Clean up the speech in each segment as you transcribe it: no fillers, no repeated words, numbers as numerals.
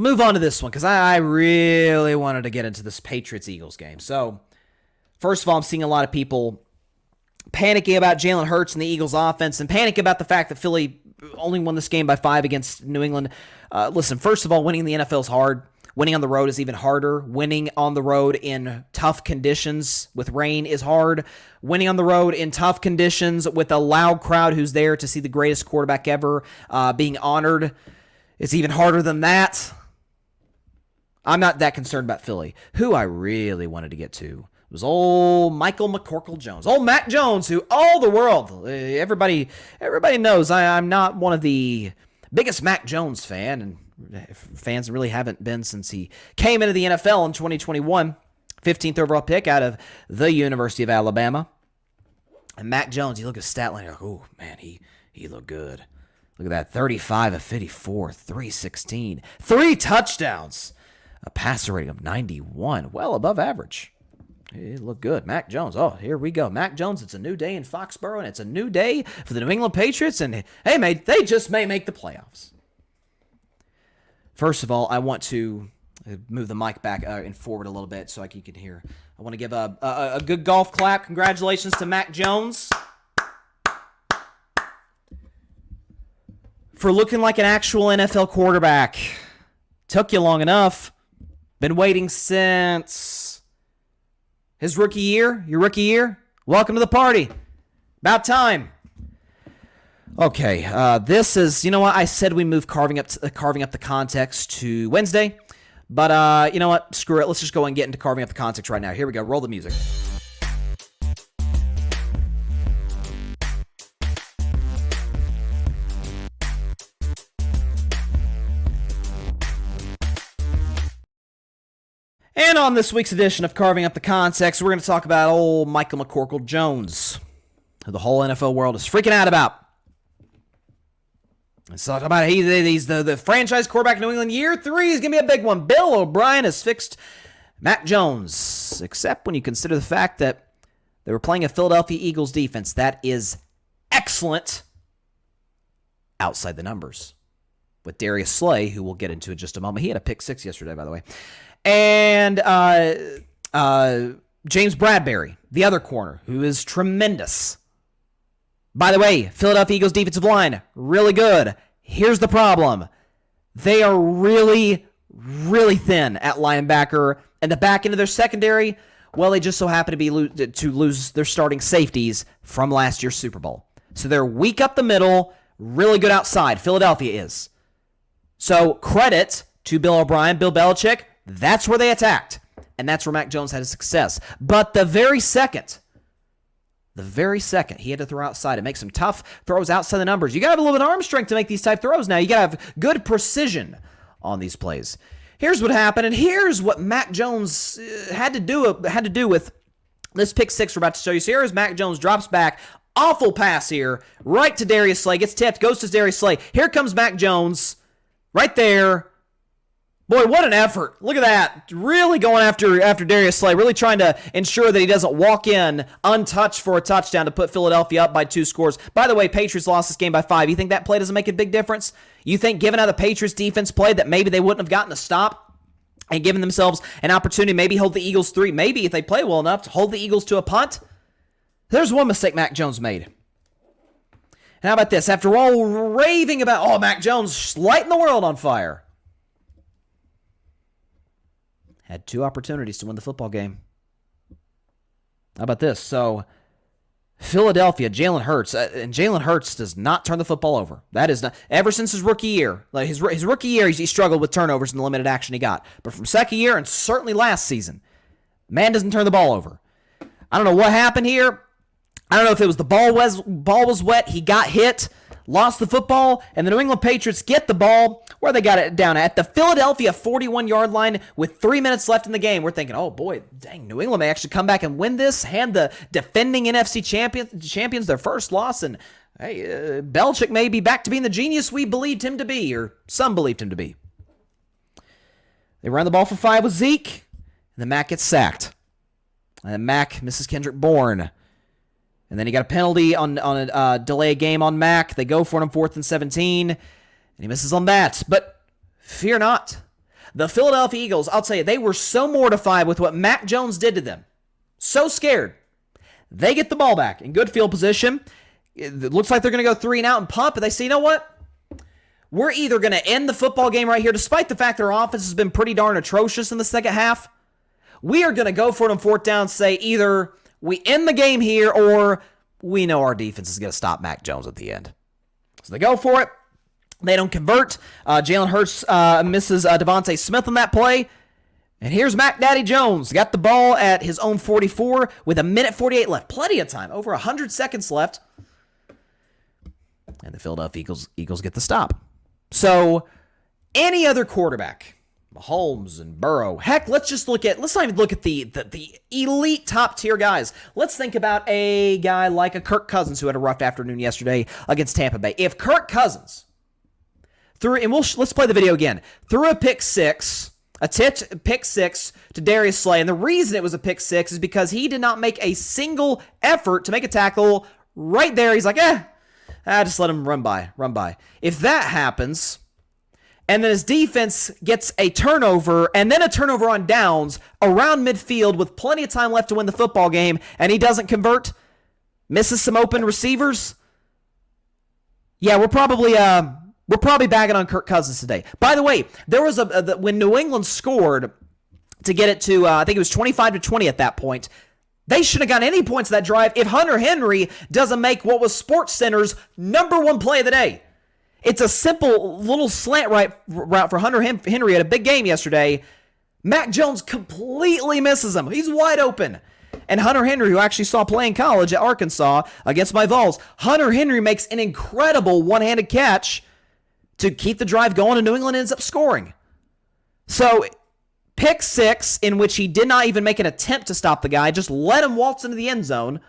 move on to this one because I really wanted to get into this Patriots-Eagles game. So, first of all, I'm seeing a lot of people panicking about Jalen Hurts and the Eagles offense and panicking about the fact that Philly only won this game by 5 against New England. Listen, first of all, winning the NFL is hard. Winning on the road is even harder. Winning on the road in tough conditions with rain is hard. Winning on the road in tough conditions with a loud crowd who's there to see the greatest quarterback ever being honored is even harder than that. I'm not that concerned about Philly. Who I really wanted to get to was old Michael McCorkle Jones. Old Mac Jones, who all the world, everybody knows I'm not one of the biggest Mac Jones fan, and fans really haven't been since he came into the NFL in 2021. 15th overall pick out of the University of Alabama. And Mac Jones, you look at his stat line, you're like, oh, man, he looked good. Look at that, 35 of 54, 316, 3 touchdowns, a passer rating of 91, well above average. It looked good. Mac Jones. Oh, here we go. Mac Jones, it's a new day in Foxborough, and it's a new day for the New England Patriots, and hey, mate, they just may make the playoffs. First of all, I want to move the mic back and forward a little bit so you can hear. I want to give a good golf clap. Congratulations to Mac Jones for looking like an actual NFL quarterback. Took you long enough. Been waiting since his rookie year. Your rookie year. Welcome to the party. About time. Okay, this is, you know what? I said we move carving up the context to Wednesday, but you know what? Screw it. Let's just go and get into carving up the context right now. Here we go. Roll the music. And on this week's edition of Carving Up the Context, we're going to talk about old Michael McCorkle Jones, who the whole NFL world is freaking out about. Let's talk about he's the franchise quarterback in New England. Year 3 is going to be a big one. Bill O'Brien has fixed Mac Jones, except when you consider the fact that they were playing a Philadelphia Eagles defense that is excellent outside the numbers. With Darius Slay, who we'll get into in just a moment. He had a pick 6 yesterday, by the way. And James Bradbury, the other corner, who is tremendous. By the way, Philadelphia Eagles defensive line, really good. Here's the problem. They are really, really thin at linebacker. And the back end of their secondary, well, they just so happen to lose their starting safeties from last year's Super Bowl. So they're weak up the middle, really good outside. Philadelphia is. So credit to Bill O'Brien, Bill Belichick. That's where they attacked. And that's where Mac Jones had his success. But the very second he had to throw outside and make some tough throws outside the numbers. You got to have a little bit of arm strength to make these type throws now. You got to have good precision on these plays. Here's what happened, and here's what Mac Jones had to do with this pick 6 we're about to show you. So here's Mac Jones, drops back. Awful pass here, right to Darius Slay. Gets tipped, goes to Darius Slay. Here comes Mac Jones, right there. Boy, what an effort. Look at that. Really going after Darius Slay, really trying to ensure that he doesn't walk in untouched for a touchdown to put Philadelphia up by 2 scores. By the way, Patriots lost this game by 5. You think that play doesn't make a big difference? You think given how the Patriots defense played that maybe they wouldn't have gotten a stop and given themselves an opportunity to maybe hold the Eagles 3, maybe if they play well enough to hold the Eagles to a punt? There's one mistake Mac Jones made. And how about this? After all raving about, Mac Jones lighting the world on fire, had 2 opportunities to win the football game. How about this? So, Philadelphia, Jalen Hurts, and Jalen Hurts does not turn the football over. That is not, ever since his rookie year. Like his rookie year, he struggled with turnovers in the limited action he got. But from second year, and certainly last season, man doesn't turn the ball over. I don't know what happened here. I don't know if it was the ball was wet, he got hit, lost the football, and the New England Patriots get the ball where they got it down at the Philadelphia 41-yard line with 3 minutes left in the game. We're thinking, oh boy, dang, New England may actually come back and win this, hand the defending NFC champions their first loss, and hey, Belichick may be back to being the genius we believed him to be, or some believed him to be. They run the ball for 5 with Zeke, and then Mac gets sacked. And Mac misses Kendrick Bourne. And then he got a penalty on a delay game on Mac. They go for him 4th and 17, and he misses on that. But fear not. The Philadelphia Eagles, I'll tell you, they were so mortified with what Mac Jones did to them. So scared. They get the ball back in good field position. It looks like they're going to go 3 and out and pump, but they say, you know what? We're either going to end the football game right here, despite the fact their offense has been pretty darn atrocious in the second half. We are going to go for it on 4th down, say either we end the game here or we know our defense is going to stop Mac Jones at the end. So they go for it. They don't convert. Jalen Hurts misses Devontae Smith on that play. And here's Mac Daddy Jones. Got the ball at his own 44 with 1:48 left. Plenty of time. Over 100 seconds left. And the Philadelphia Eagles get the stop. So, any other quarterback, Mahomes and Burrow, heck, let's not even look at the elite top tier guys. Let's think about a guy like a Kirk Cousins who had a rough afternoon yesterday against Tampa Bay. If Kirk Cousins let's play the video again, threw a pick six to Darius Slay, and the reason it was a pick six is because he did not make a single effort to make a tackle right there. He's like, just let him run by. If that happens, and then his defense gets a turnover, and then a turnover on downs around midfield with plenty of time left to win the football game, and he doesn't convert, misses some open receivers, yeah, we're probably bagging on Kirk Cousins today. By the way, there was when New England scored to get it to, I think it was 25-20 at that point. They shouldn't have gotten any points that drive if Hunter Henry doesn't make what was SportsCenter's #1 play of the day. It's a simple little slant route for Hunter Henry at a big game yesterday. Mac Jones completely misses him. He's wide open. And Hunter Henry, who actually saw play in college at Arkansas against my Vols, Hunter Henry makes an incredible one-handed catch to keep the drive going, and New England ends up scoring. So, pick six, in which he did not even make an attempt to stop the guy, just let him waltz into the end zone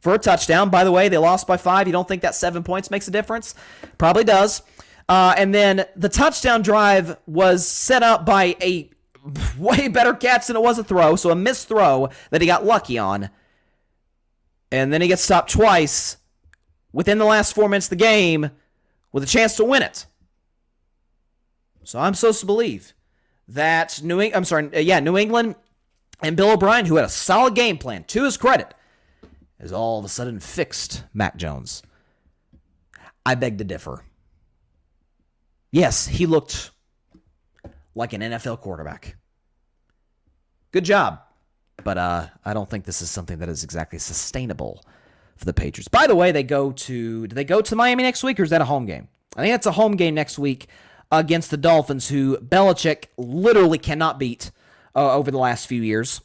for a touchdown. By the way, they lost by 5. You don't think that 7 points makes a difference? Probably does. And then the touchdown drive was set up by a way better catch than it was a throw, so a missed throw that he got lucky on. And then he gets stopped twice within the last 4 minutes of the game with a chance to win it. So I'm supposed to believe that New England and Bill O'Brien, who had a solid game plan, to his credit, has all of a sudden fixed Mac Jones. I beg to differ. Yes, he looked like an NFL quarterback. Good job. But I don't think this is something that is exactly sustainable for the Patriots. By the way, do they go to Miami next week, or is that a home game? I think that's a home game next week against the Dolphins, who Belichick literally cannot beat over the last few years.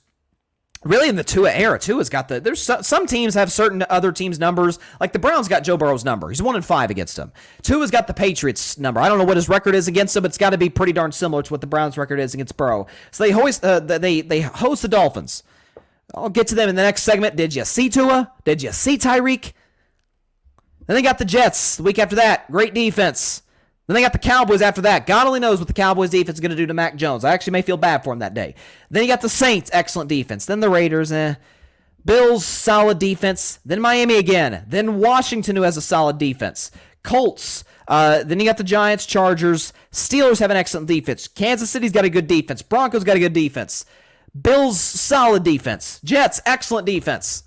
Really, in the Tua era, Tua's got there's some teams have certain other teams' numbers. Like the Browns got Joe Burrow's number. He's 1-5 against them. Tua's got the Patriots' number. I don't know what his record is against them, but it's got to be pretty darn similar to what the Browns' record is against Burrow. So they host the Dolphins. I'll get to them in the next segment. Did you see Tua? Did you see Tyreek? Then they got the Jets the week after that. Great defense. Then they got the Cowboys after that. God only knows what the Cowboys defense is going to do to Mac Jones. I actually may feel bad for him that day. Then you got the Saints, excellent defense. Then the Raiders, Bills, solid defense. Then Miami again. Then Washington, who has a solid defense. Colts. Then you got the Giants, Chargers. Steelers have an excellent defense. Kansas City's got a good defense. Broncos got a good defense. Bills, solid defense. Jets, excellent defense.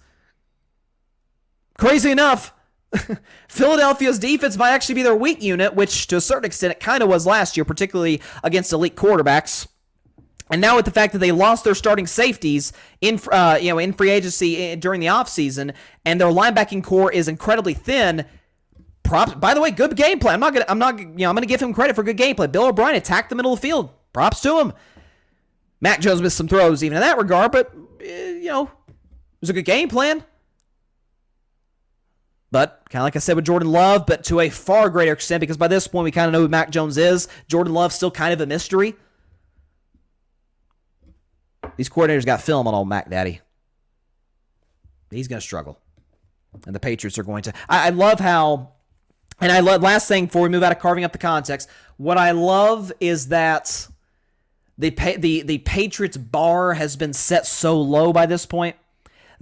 Crazy enough, Philadelphia's defense might actually be their weak unit, which to a certain extent it kind of was last year, particularly against elite quarterbacks. And now with the fact that they lost their starting safeties in free agency during the offseason, and their linebacking core is incredibly thin. Props. By the way, good game plan. I'm gonna give him credit for good game plan. Bill O'Brien attacked the middle of the field. Props to him. Mac Jones missed some throws even in that regard, but it was a good game plan. But kind of like I said with Jordan Love, but to a far greater extent, because by this point we kind of know who Mac Jones is. Jordan Love's still kind of a mystery. These coordinators got film on old Mac Daddy. He's going to struggle. And the Patriots are going to. I love how, and I love, last thing before we move out of carving up the context, what I love is that the Patriots bar has been set so low by this point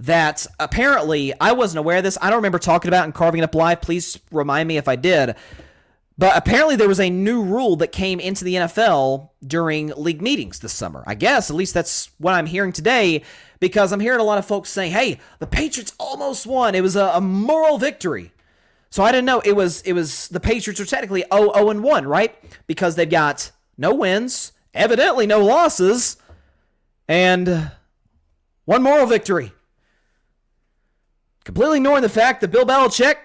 that apparently, I wasn't aware of this. I don't remember talking about it and carving it up live. Please remind me if I did. But apparently there was a new rule that came into the NFL during league meetings this summer. I guess, at least that's what I'm hearing today, because I'm hearing a lot of folks saying, hey, the Patriots almost won. It was a moral victory. So I didn't know. It was the Patriots are technically 0-1, right? Because they've got no wins, evidently no losses, and one moral victory. Completely ignoring the fact that Bill Belichick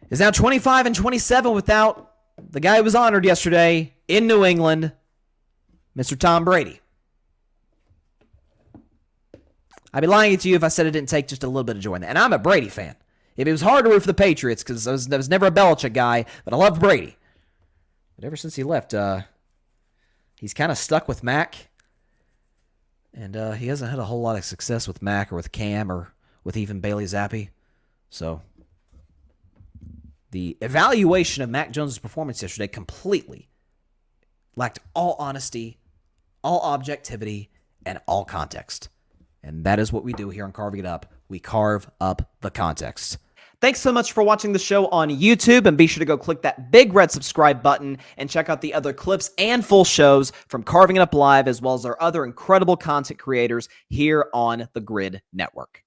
is now 25-27 without the guy who was honored yesterday in New England, Mr. Tom Brady. I'd be lying to you if I said it didn't take just a little bit of joy in that. And I'm a Brady fan. It was hard to root for the Patriots because I was never a Belichick guy, but I loved Brady. But ever since he left, he's kind of stuck with Mac. And he hasn't had a whole lot of success with Mac or with Cam or with even Bailey Zappi. So the evaluation of Mac Jones' performance yesterday completely lacked all honesty, all objectivity, and all context. And that is what we do here on Carving It Up. We carve up the context. Thanks so much for watching the show on YouTube, and be sure to go click that big red subscribe button and check out the other clips and full shows from Carving It Up Live, as well as our other incredible content creators here on the Grid Network.